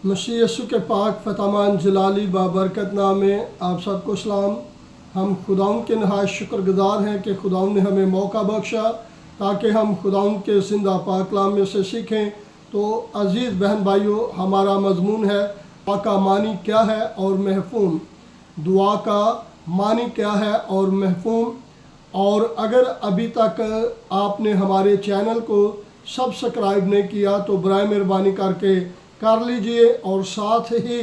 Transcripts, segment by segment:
मसीह यीशु के पाक फतामान जलाली बाबरकत नाम में आप सबको सलाम। हम खुदाउन के नहायत शुक्रगुजार हैं कि खुदाउन ने हमें मौका बख्शा ताकि हम खुदाउन के ज़िंदा पाक कलाम में से सीखें। तो अज़ीज़ बहन भाइयों, हमारा मज़मून है दुआ का मानी क्या है और महफूम। दुआ का मानी क्या है और महफूम। और अगर अभी तक आपने हमारे चैनल को सब्सक्राइब नहीं किया तो बराए मेहरबानी करके कर लीजिए और साथ ही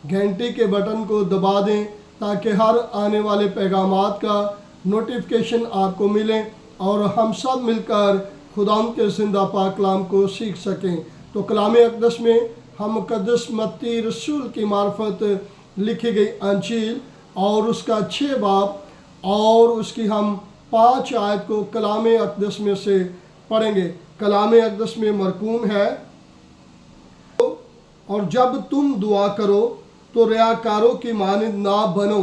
घंटी के बटन को दबा दें ताकि हर आने वाले पैगामात का नोटिफिकेशन आपको मिले और हम सब मिलकर खुदाम के ज़िंदा पाक कलाम को सीख सकें। तो कलाम अक़दस में हम मुक़द्दस मत्ती रसूल की मार्फत लिखी गई अंजील और उसका 6 बाब और उसकी हम 5 आयत को कलाम अक़दस में से पढ़ेंगे। कलाम अक़दस में मरकूम है, और जब तुम दुआ करो तो रियाकारों की मानद ना बनो,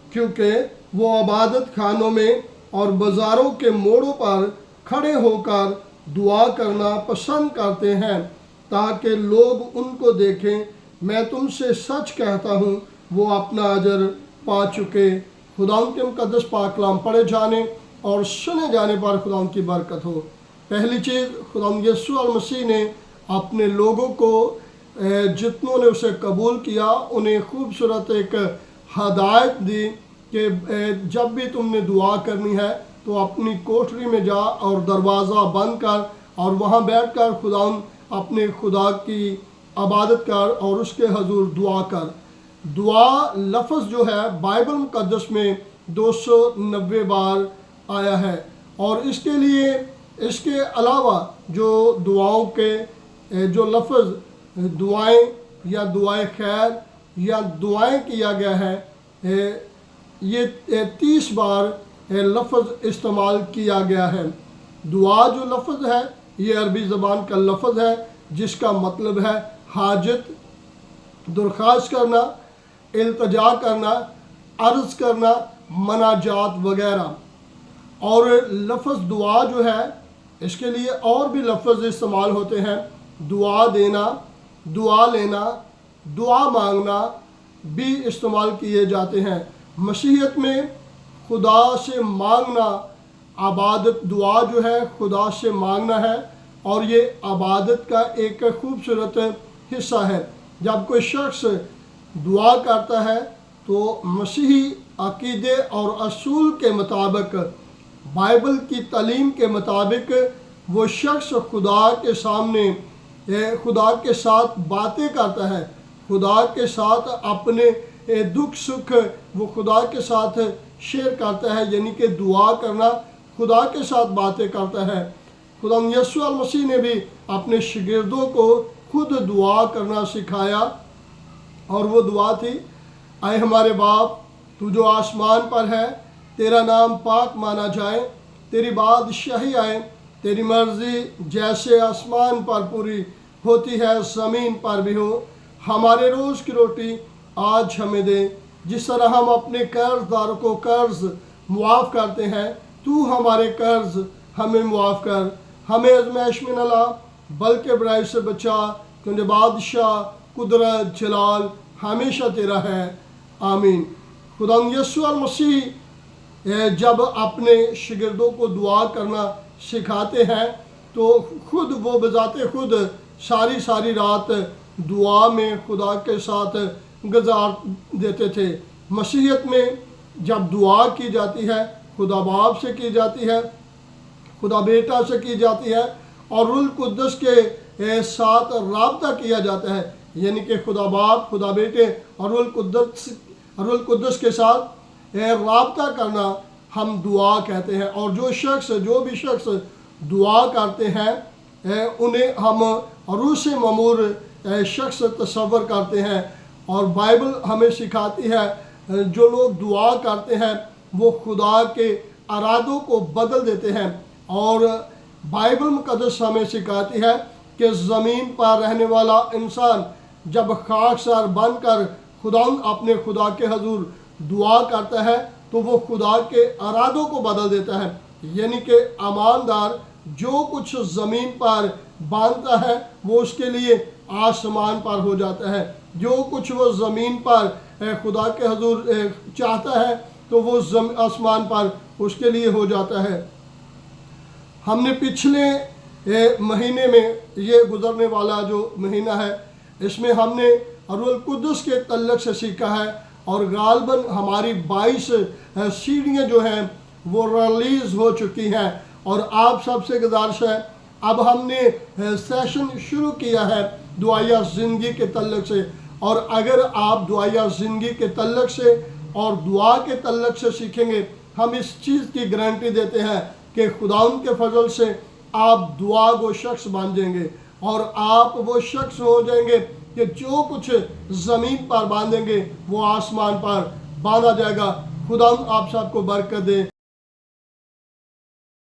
क्योंकि वो इबादत खानों में और बाज़ारों के मोड़ों पर खड़े होकर दुआ करना पसंद करते हैं ताकि लोग उनको देखें। मैं तुमसे सच कहता हूँ वो अपना अजर पा चुके। खुदाउन के मुक़द्दस पाक कलाम पढ़े जाने और सुने जाने पर खुदाउन की बरकत हो। पहली चीज़, खुदाउन यीशु अल मसीह ने अपने लोगों को जितनों ने उसे कबूल किया उन्हें खूबसूरत एक हदायत दी कि जब भी तुमने दुआ करनी है तो अपनी कोठरी में जा और दरवाज़ा बंद कर और वहाँ बैठकर खुदाउन अपने खुदा की इबादत कर और उसके हजूर दुआ कर। दुआ लफ्ज़ जो है बाइबल मुक़द्दस में 290 बार आया है और इसके लिए इसके अलावा जो दुआओं के जो लफ्ज़ दुआएं या दुआएं खैर या दुआएं किया गया है, ये 30 बार लफ्ज़ इस्तेमाल किया गया है। दुआ जो लफ्ज़ है ये अरबी ज़बान का लफ्ज़ है जिसका मतलब है हाजत, दरख्वास्त करना, इल्तिजा करना, अर्ज़ करना, मनाजात वगैरह। और लफ्ज़ दुआ जो है इसके लिए और भी लफ्ज़ इस्तेमाल होते हैं। दुआ देना, दुआ लेना, दुआ मांगना भी इस्तेमाल किए जाते हैं। मसीहत में खुदा से मांगना, इबादत दुआ जो है खुदा से मांगना है और ये इबादत का एक खूबसूरत हिस्सा है। जब कोई शख्स दुआ करता है तो मसीही अक़ीदे और असूल के मुताबिक, बाइबल की तालीम के मुताबिक वो शख्स खुदा के सामने खुदा के साथ बातें करता है, खुदा के साथ अपने दुख सुख वो खुदा के साथ शेयर करता है, यानी कि दुआ करना, खुदा के साथ बातें करता है। खुदा यीशु अल मसीह ने भी अपने शागिर्दों को खुद दुआ करना सिखाया और वो दुआ थी, आए हमारे बाप तू जो आसमान पर है, तेरा नाम पाक माना जाए, तेरी बादशाही आए, तेरी मर्ज़ी जैसे आसमान पर पूरी होती है ज़मीन पर भी हो। हमारे रोज़ की रोटी आज हमें दे, जिस तरह हम अपने कर्ज़दारों को कर्ज़ मुआफ़ करते हैं, तू हमारे कर्ज़ हमें मुआफ़ कर। हमें आज़माइश में न ला बल्कि बुराई से बचा, क्योंकि बादशाह, कुदरत, जलाल हमेशा तेरा है। आमीन। खुदा यीशु अल मसीह जब अपने शागिर्दों को दुआ करना सिखाते हैं तो खुद वो बजाते खुद सारी रात दुआ में खुदा के साथ गुजार देते थे। मसीहत में जब दुआ की जाती है खुदा बाप से की जाती है, खुदा बेटा से की जाती है और रूह कुद्दस के साथ राब्ता किया जाता है, यानी कि खुदा बाप, खुदा बेटे और रूह कुद्दस के साथ राब्ता करना हम दुआ कहते हैं। और जो भी शख्स दुआ करते हैं उन्हें हम रूह से ममूर शख्स तस्वर करते हैं। और बाइबल हमें सिखाती है जो लोग दुआ करते हैं वो खुदा के इरादों को बदल देते हैं। और बाइबल मुक़द्दस हमें सिखाती है कि ज़मीन पर रहने वाला इंसान जब खाकसार बनकर अपने खुदा के हजूर दुआ करता है तो वो खुदा के इरादों को बदल देता है, यानी कि ईमानदार जो कुछ ज़मीन पर बांधता है वो उसके लिए आसमान पर हो जाता है। जो कुछ वो ज़मीन पर खुदा के हजूर चाहता है तो वो आसमान पर उसके लिए हो जाता है। हमने पिछले महीने में, ये गुज़रने वाला जो महीना है, इसमें हमने रूहुल कुद्दुस के तल्लक से सीखा है और गालबन हमारी 22 सीढ़ियाँ जो हैं वो रिलीज़ हो चुकी हैं। और आप सबसे गुजारिश है, अब हमने सेशन शुरू किया है दुआया ज़िंदगी के तल्लक से, और अगर आप दुआया ज़िंदगी के तल्लक से और दुआ के तल्लक से सीखेंगे, हम इस चीज़ की गारंटी देते हैं कि खुदावंद के फजल से आप दुआ को शख्स बन जाएंगे और आप वो शख्स हो जाएंगे कि जो कुछ ज़मीन पर बांधेंगे वो आसमान पर बांधा जाएगा। खुदावंद आप सबको बरकत दे।